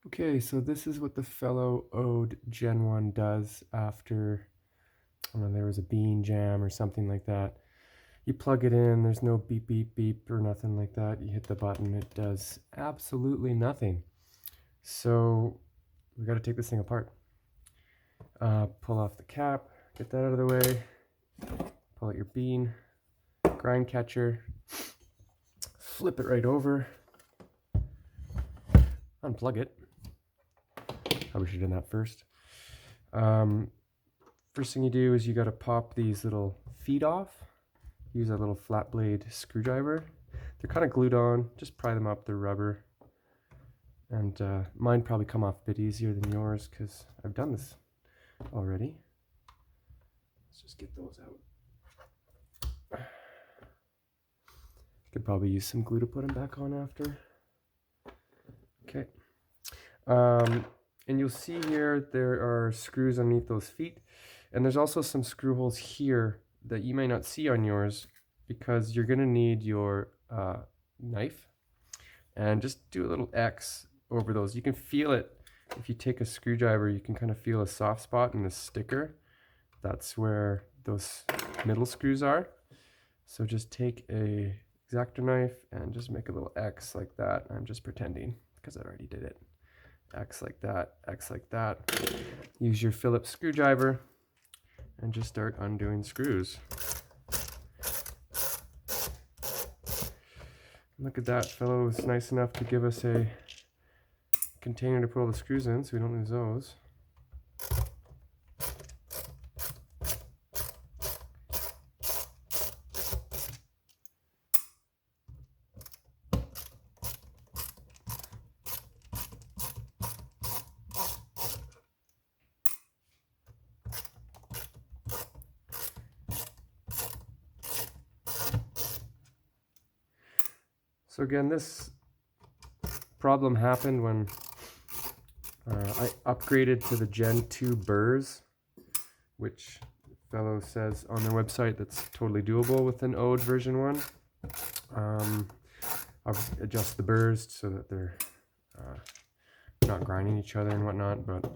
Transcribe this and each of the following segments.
Okay, so this is what the Fellow Ode Gen 1 does after, I don't know, there was a bean jam or something like that. You plug it in, there's no beep, beep, beep or nothing like that. You hit the button, it does absolutely nothing. So we got to take this thing apart. Pull off the cap, get that out of the way, pull out your bean, grind catcher, flip it right over, unplug it. Probably should have done that first. First thing you do is you got to pop these little feet off. Use a little flat blade screwdriver. They're kind of glued on. Just pry them up. They're rubber. And mine probably come off a bit easier than yours because I've done this already. Let's just get those out. Could probably use some glue to put them back on after. Okay. And you'll see here there are screws underneath those feet. And there's also some screw holes here that you may not see on yours because you're going to need your knife. And just do a little X over those. You can feel it. If you take a screwdriver, you can kind of feel a soft spot in the sticker. That's where those middle screws are. So just take a X-Acto knife and just make a little X like that. I'm just pretending because I already did it. X like that, X like that. Use your Phillips screwdriver and just start undoing screws. Look at that, fellow was nice enough to give us a container to put all the screws in so we don't lose those. So again, this problem happened when I upgraded to the Gen 2 burrs, which Fellow says on their website that's totally doable with an Ode version 1. I'll adjust the burrs so that they're not grinding each other and whatnot, but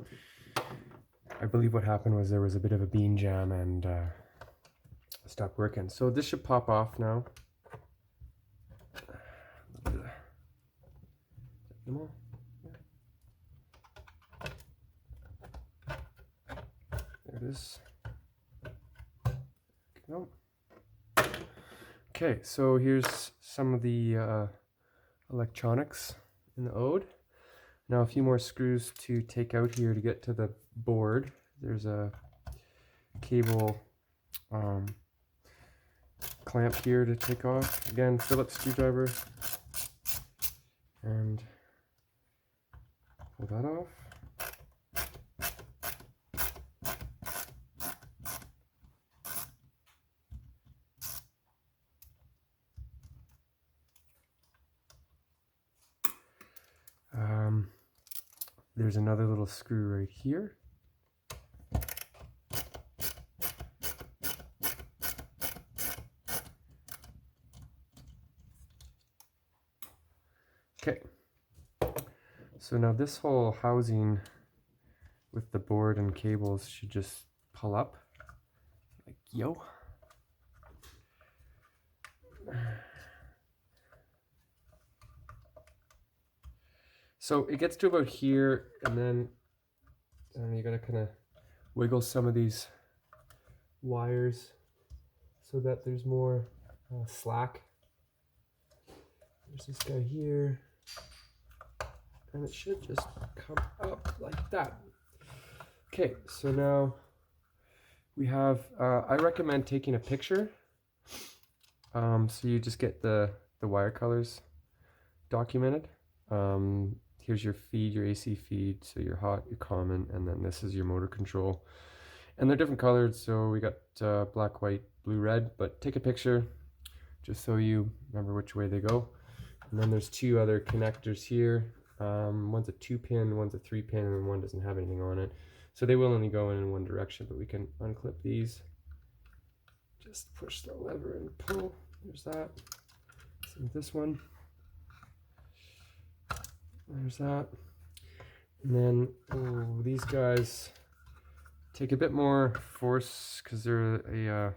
I believe what happened was there was a bit of a bean jam and stopped working. So this should pop off now. There it is. Nope. Okay, so here's some of the electronics in the Ode. Now a few more screws to take out here to get to the board. There's a cable clamp here to take off. Again, Phillips screwdriver. And pull that off. There's another little screw right here. Okay, so now this whole housing with the board and cables should just pull up like yo. So it gets to about here, and then you gotta kind of wiggle some of these wires so that there's more slack. There's this guy here, and it should just come up like that. Okay, so now we have, I recommend taking a picture. So you just get the wire colors documented. Here's your feed, your AC feed, so your hot, your common, and then this is your motor control. And they're different colors, so we got black, white, blue, red, but take a picture just so you remember which way they go. And then there's two other connectors here. One's a 2-pin, one's a 3-pin, and one doesn't have anything on it. So they will only go in one direction, but we can unclip these. Just push the lever and pull. There's that. Same with this one. There's that. And then these guys take a bit more force because they're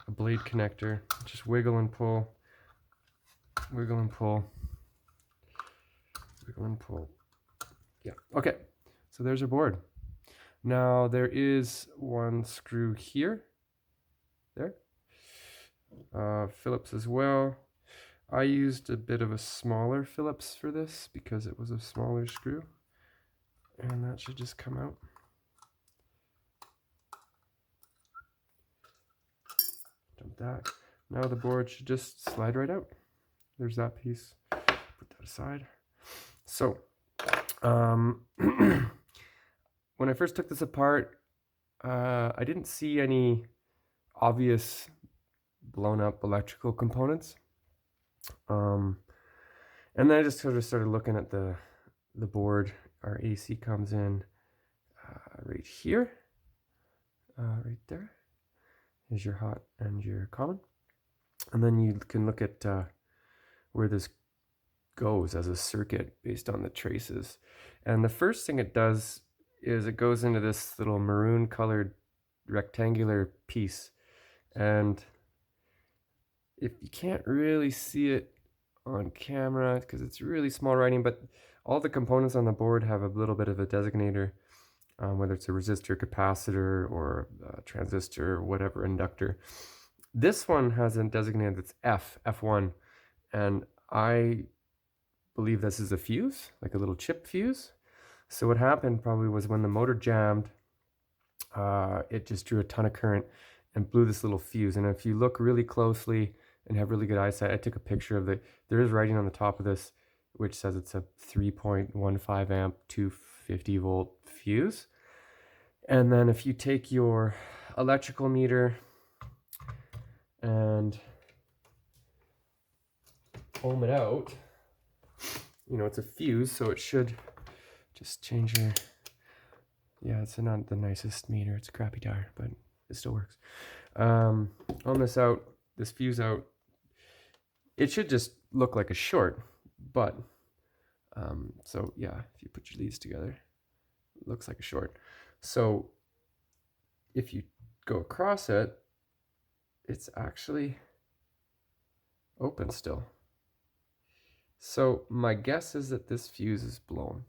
a blade connector. Just wiggle and pull, wiggle and pull, wiggle and pull. Yeah, okay, so there's our board. Now there is one screw here, there, Phillips as well. I used a bit of a smaller Phillips for this because it was a smaller screw, and that should just come out. Dump that. Now the board should just slide right out. There's that piece. Put that aside. So, when I first took this apart, I didn't see any obvious blown up electrical components. And then I just sort of started looking at the board. Our AC comes in right here, right there. Is your hot and your common. And then you can look at where this goes as a circuit based on the traces. And the first thing it does is it goes into this little maroon colored rectangular piece. And if you can't really see it on camera because it's really small writing, but all the components on the board have a little bit of a designator, whether it's a resistor, capacitor, or a transistor, or whatever, inductor. This one has a designator that's F1, and I believe this is a fuse, like a little chip fuse. So what happened probably was when the motor jammed, it just drew a ton of current and blew this little fuse. And if you look really closely and have really good eyesight, I took a picture of there is writing on the top of this, which says it's a 3.15 amp 250 volt fuse. And then if you take your electrical meter and ohm it out, you know, it's a fuse, so it should just change your, yeah, it's not the nicest meter, it's a crappy tire, but it still works. Ohm this out, this fuse out, it should just look like a short, but, so yeah, if you put your leads together, it looks like a short. So if you go across it, it's actually open still. So my guess is that this fuse is blown.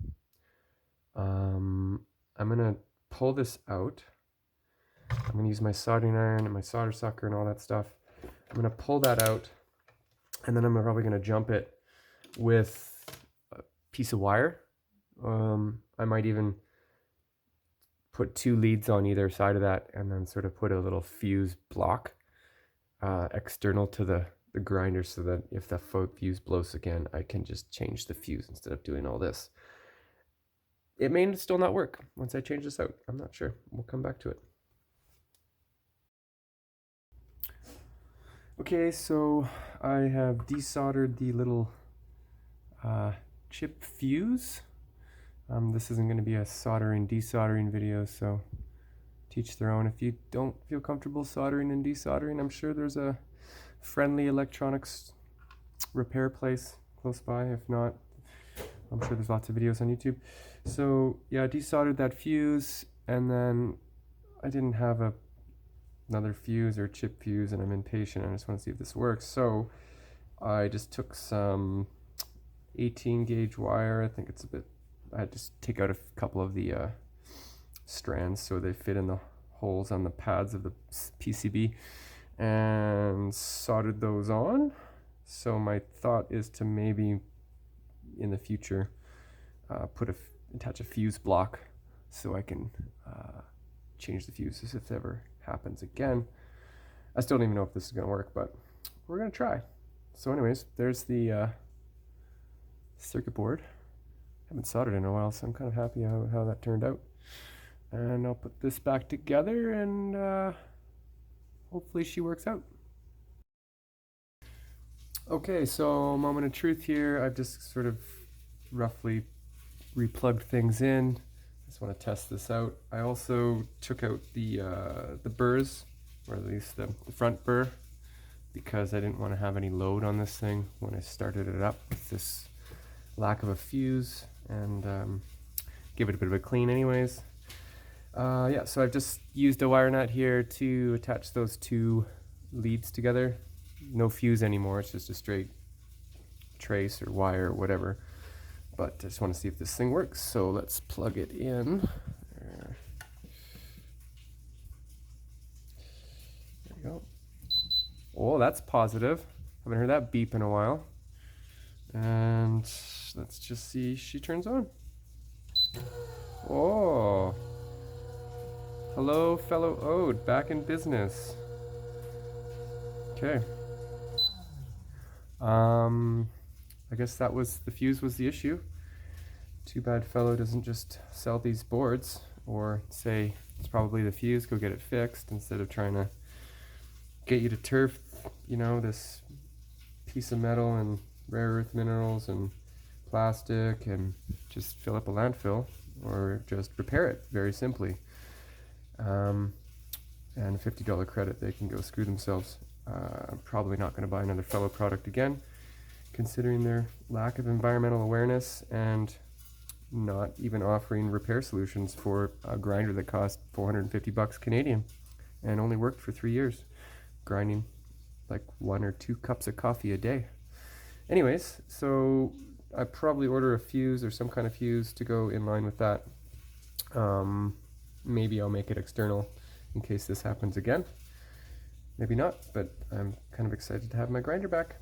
I'm gonna pull this out. I'm gonna use my soldering iron and my solder sucker and all that stuff. I'm gonna pull that out, and then I'm probably gonna jump it with a piece of wire. I might even put 2 leads on either side of that, and then sort of put a little fuse block external to the grinder, so that if the fuse blows again, I can just change the fuse instead of doing all this. It may still not work once I change this out. I'm not sure. We'll come back to it. Okay, so I have desoldered the little chip fuse. This isn't going to be a soldering, desoldering video, so teach their own. If you don't feel comfortable soldering and desoldering, I'm sure there's a friendly electronics repair place close by. If not, I'm sure there's lots of videos on YouTube. So yeah, I desoldered that fuse, and then I didn't have another fuse or chip fuse, and I'm impatient. I just want to see if this works. So I just took some 18 gauge wire. I think it's a bit, I had to take out a couple of the strands so they fit in the holes on the pads of the PCB, and soldered those on. So my thought is to maybe in the future attach a fuse block so I can change the fuses if it ever happens again. I still don't even know if this is going to work, but we're going to try. So anyways, there's the circuit board. Haven't soldered in a while, so I'm kind of happy how that turned out. And I'll put this back together, and hopefully she works out. Okay, so moment of truth here. I've just sort of roughly replugged things in. Just want to test this out. I also took out the burrs, or at least the front burr, because I didn't want to have any load on this thing when I started it up with this lack of a fuse. and give it a bit of a clean anyways. Yeah, so I've just used a wire nut here to attach those two leads together. No fuse anymore, it's just a straight trace or wire or whatever. But I just want to see if this thing works, so let's plug it in. There we go. Oh, that's positive. Haven't heard that beep in a while. And let's just see if she turns on. Oh, hello, fellow Ode, back in business. Okay. I guess that was the fuse was the issue. Too bad Fellow doesn't just sell these boards, or say it's probably the fuse, go get it fixed, instead of trying to get you to turf, you know, this piece of metal and rare earth minerals and plastic and just fill up a landfill, or just repair it very simply. And a $50 credit, they can go screw themselves. I'm probably not going to buy another Fellow product again, considering their lack of environmental awareness and not even offering repair solutions for a grinder that cost 450 bucks Canadian and only worked for 3 years, grinding like 1 or 2 cups of coffee a day. Anyways, so I probably order a fuse or some kind of fuse to go in line with that. Maybe I'll make it external in case this happens again. Maybe not, but I'm kind of excited to have my grinder back.